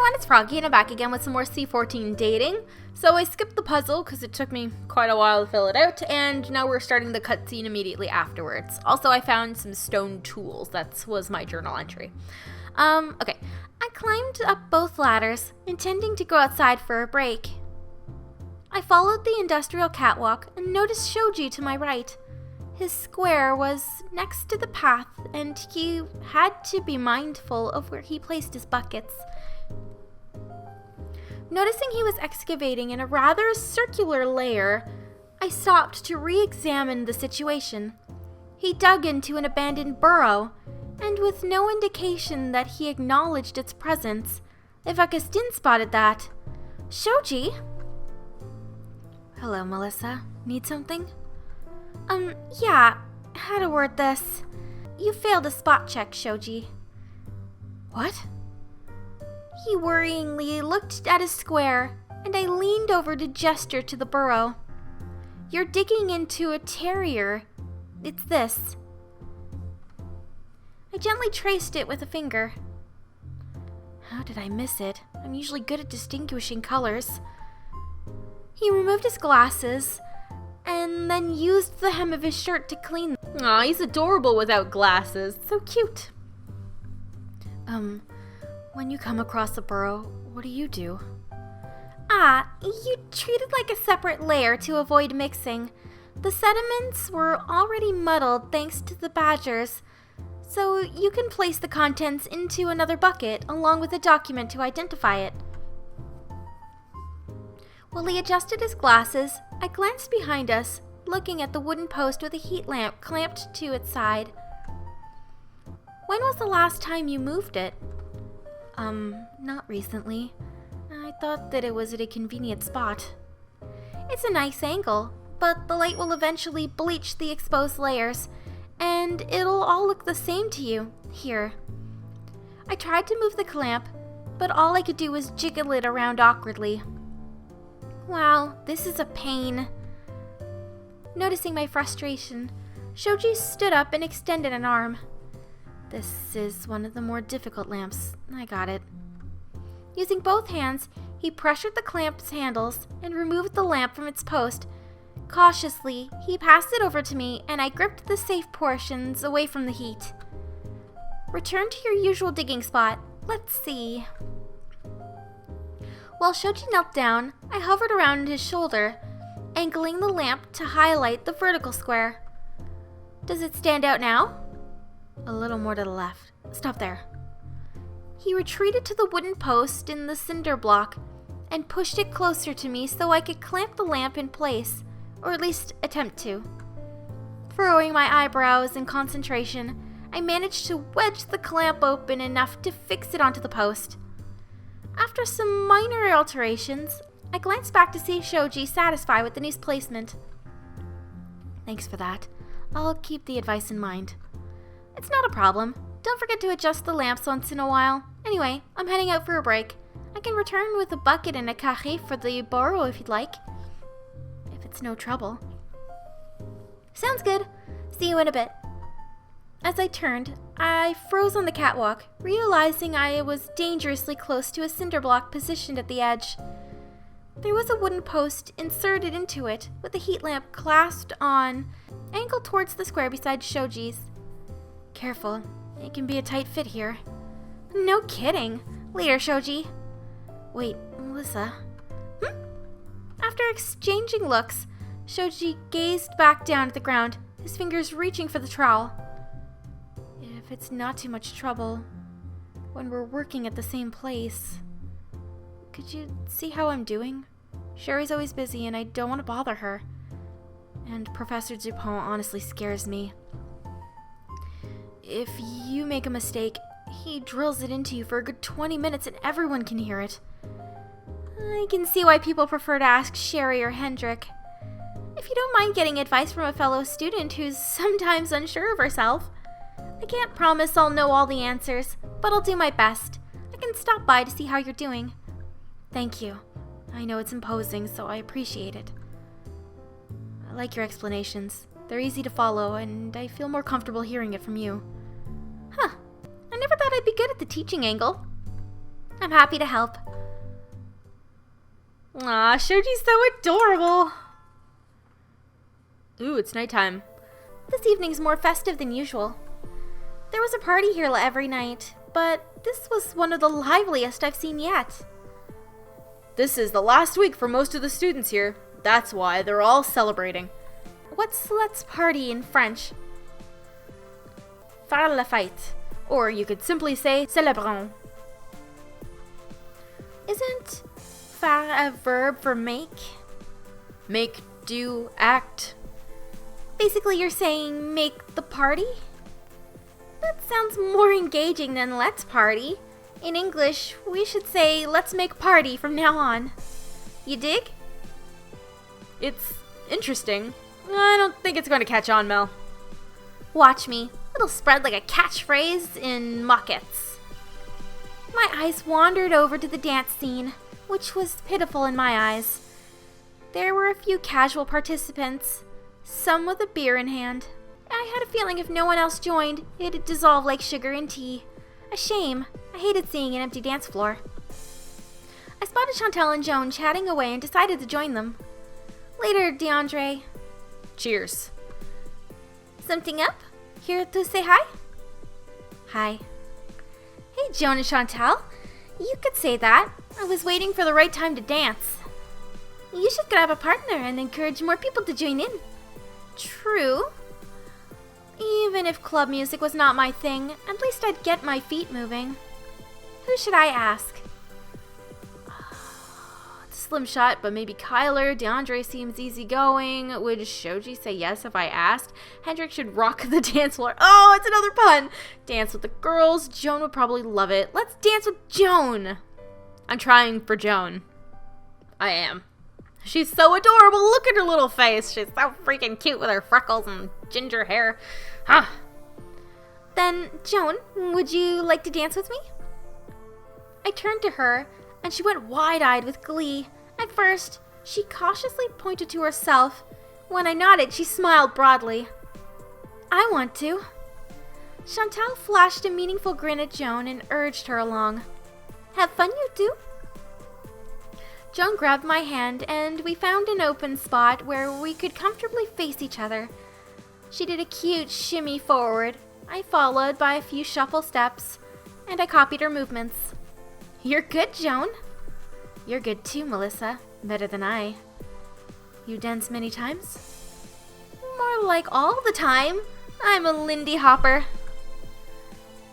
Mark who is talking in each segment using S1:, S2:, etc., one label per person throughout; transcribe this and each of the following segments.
S1: everyone, it's Froggy and I'm back again with some more C14 dating. So I skipped the puzzle because it took me quite a while to fill it out, and now we're starting the cutscene immediately afterwards. Also, I found some stone tools. That was my journal entry. Okay. I climbed up both ladders, intending to go outside for a break. I followed the industrial catwalk and noticed Shoji to my right. His square was next to the path, and he had to be mindful of where he placed his buckets. Noticing he was excavating in a rather circular layer, I stopped to re-examine the situation. He dug into an abandoned burrow, and with no indication that he acknowledged its presence, if Augustine spotted that. Shoji? Hello, Melissa. Need something? Yeah. How to word this? You failed a spot check, Shoji. What? He worryingly looked at his square, and I leaned over to gesture to the burrow. You're digging into a terrier. It's this. I gently traced it with a finger. How did I miss it? I'm usually good at distinguishing colors. He removed his glasses, and then used the hem of his shirt to clean them. Aw, he's adorable without glasses. So cute. When you come across a burrow, what do? You treat it like a separate layer to avoid mixing. The sediments were already muddled thanks to the badgers, so you can place the contents into another bucket along with a document to identify it. While he adjusted his glasses, I glanced behind us, looking at the wooden post with a heat lamp clamped to its side. When was the last time you moved it? Not recently. I thought that it was at a convenient spot. It's a nice angle, but the light will eventually bleach the exposed layers, and it'll all look the same to you. Here. I tried to move the clamp, but all I could do was jiggle it around awkwardly. Wow, this is a pain. Noticing my frustration, Shoji stood up and extended an arm. This is one of the more difficult lamps. I got it. Using both hands, he pressured the clamp's handles and removed the lamp from its post. Cautiously, he passed it over to me, and I gripped the safe portions away from the heat. Return to your usual digging spot. Let's see. While Shoji knelt down, I hovered around his shoulder, angling the lamp to highlight the vertical square. Does it stand out now? A little more to the left. Stop there. He retreated to the wooden post in the cinder block and pushed it closer to me so I could clamp the lamp in place, or at least attempt to. Furrowing my eyebrows in concentration, I managed to wedge the clamp open enough to fix it onto the post. After some minor alterations, I glanced back to see Shoji satisfied with the new placement. Thanks for that. I'll keep the advice in mind. It's not a problem. Don't forget to adjust the lamps once in a while. Anyway, I'm heading out for a break. I can return with a bucket and a café for the burrow if you'd like. If it's no trouble. Sounds good. See you in a bit. As I turned, I froze on the catwalk, realizing I was dangerously close to a cinder block positioned at the edge. There was a wooden post inserted into it, with a heat lamp clasped on, angled towards the square beside Shoji's. Careful, it can be a tight fit here. No kidding. Later, Shoji. Wait, Melissa. After exchanging looks, Shoji gazed back down at the ground, his fingers reaching for the trowel. If it's not too much trouble, when we're working at the same place, could you see how I'm doing? Sherry's always busy and I don't want to bother her. And Professor Dupont honestly scares me. If you make a mistake, he drills it into you for a good 20 minutes and everyone can hear it. I can see why people prefer to ask Sherry or Hendrik. If you don't mind getting advice from a fellow student who's sometimes unsure of herself. I can't promise I'll know all the answers, but I'll do my best. I can stop by to see how you're doing. Thank you. I know it's imposing, so I appreciate it. I like your explanations. They're easy to follow, and I feel more comfortable hearing it from you. Huh. I never thought I'd be good at the teaching angle. I'm happy to help.
S2: Aw, Shoji's so adorable. Ooh, it's nighttime.
S1: This evening's more festive than usual. There was a party here every night, but this was one of the liveliest I've seen yet.
S2: This is the last week for most of the students here. That's why they're all celebrating.
S1: What's let's party in French? Faire la fête.
S2: Or you could simply say célébrons.
S1: Isn't faire a verb for make?
S2: Make, do, act.
S1: Basically, you're saying make the party? That sounds more engaging than let's party. In English, we should say let's make party from now on. You dig?
S2: It's interesting. I don't think it's going to catch on, Mel.
S1: Watch me. It'll spread like a catchphrase in Muckets. My eyes wandered over to the dance scene, which was pitiful in my eyes. There were a few casual participants, some with a beer in hand. I had a feeling if no one else joined, it'd dissolve like sugar in tea. A shame. I hated seeing an empty dance floor. I spotted Chantel and Joan chatting away and decided to join them. Later, DeAndre.
S2: Cheers.
S1: Something up? Here to say hi? Hi. Hey, Joan and Chantel. You could say that. I was waiting for the right time to dance. You should grab a partner and encourage more people to join in. True. Even if club music was not my thing, at least I'd get my feet moving. Who should I ask?
S2: It's a slim shot, but maybe Kyler. DeAndre seems easygoing. Would Shoji say yes if I asked? Hendrik should rock the dance floor. Oh, it's another pun. Dance with the girls. Joan would probably love it. Let's dance with Joan. I'm trying for Joan. I am. She's so adorable. Look at her little face. She's so freaking cute with her freckles and ginger hair. Huh.
S1: Then, Joan, would you like to dance with me? I turned to her, and she went wide-eyed with glee. At first, she cautiously pointed to herself. When I nodded, she smiled broadly. I want to. Chantal flashed a meaningful grin at Joan and urged her along. Have fun, you two. Joan grabbed my hand, and we found an open spot where we could comfortably face each other. She did a cute shimmy forward. I followed by a few shuffle steps, and I copied her movements. You're good, Joan. You're good too, Melissa. Better than I. You dance many times? More like all the time. I'm a Lindy Hopper.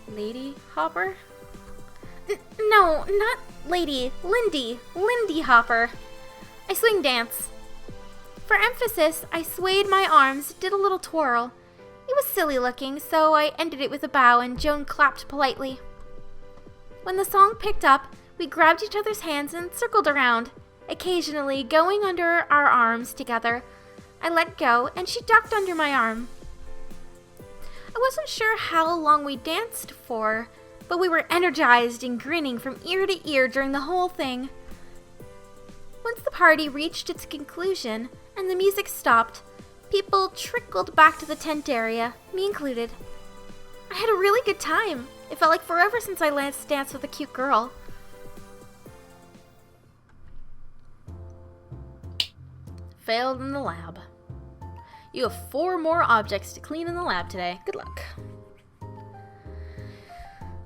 S2: Lady Hopper?
S1: No, not lady. Lindy. Lindy Hopper. I swing dance. For emphasis, I swayed my arms, did a little twirl. It was silly looking, so I ended it with a bow and Joan clapped politely. When the song picked up, we grabbed each other's hands and circled around, occasionally going under our arms together. I let go, and she ducked under my arm. I wasn't sure how long we danced for, but we were energized and grinning from ear to ear during the whole thing. Once the party reached its conclusion and the music stopped, people trickled back to the tent area, me included. I had a really good time. It felt like forever since I last danced with a cute girl.
S2: Failed in the lab. You have 4 more objects to clean in the lab today. Good luck.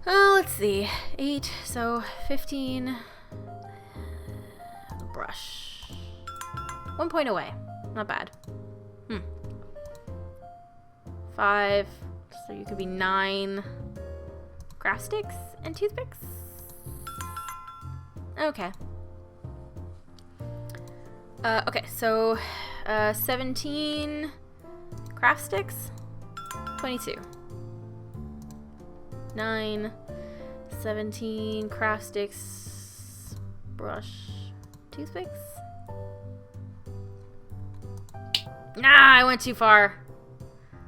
S2: Let's see. 8, so 15. Brush. 1 point away. Not bad. 5. So you could be 9. Grass sticks and toothpicks? Okay. Okay, so 17 craft sticks, 22. 9, 17 craft sticks, brush, toothpicks. Nah, I went too far.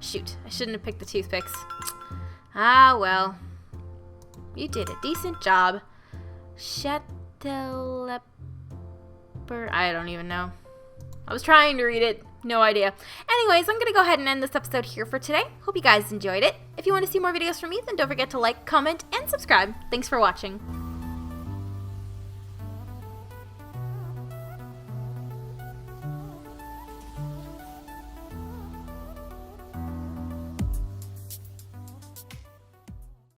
S2: Shoot, I shouldn't have picked the toothpicks. Ah, well. You did a decent job. Chateleper. I don't even know. I was trying to read it. No idea. Anyways, I'm going to go ahead and end this episode here for today. Hope you guys enjoyed it. If you want to see more videos from me, then don't forget to like, comment, and subscribe. Thanks for watching.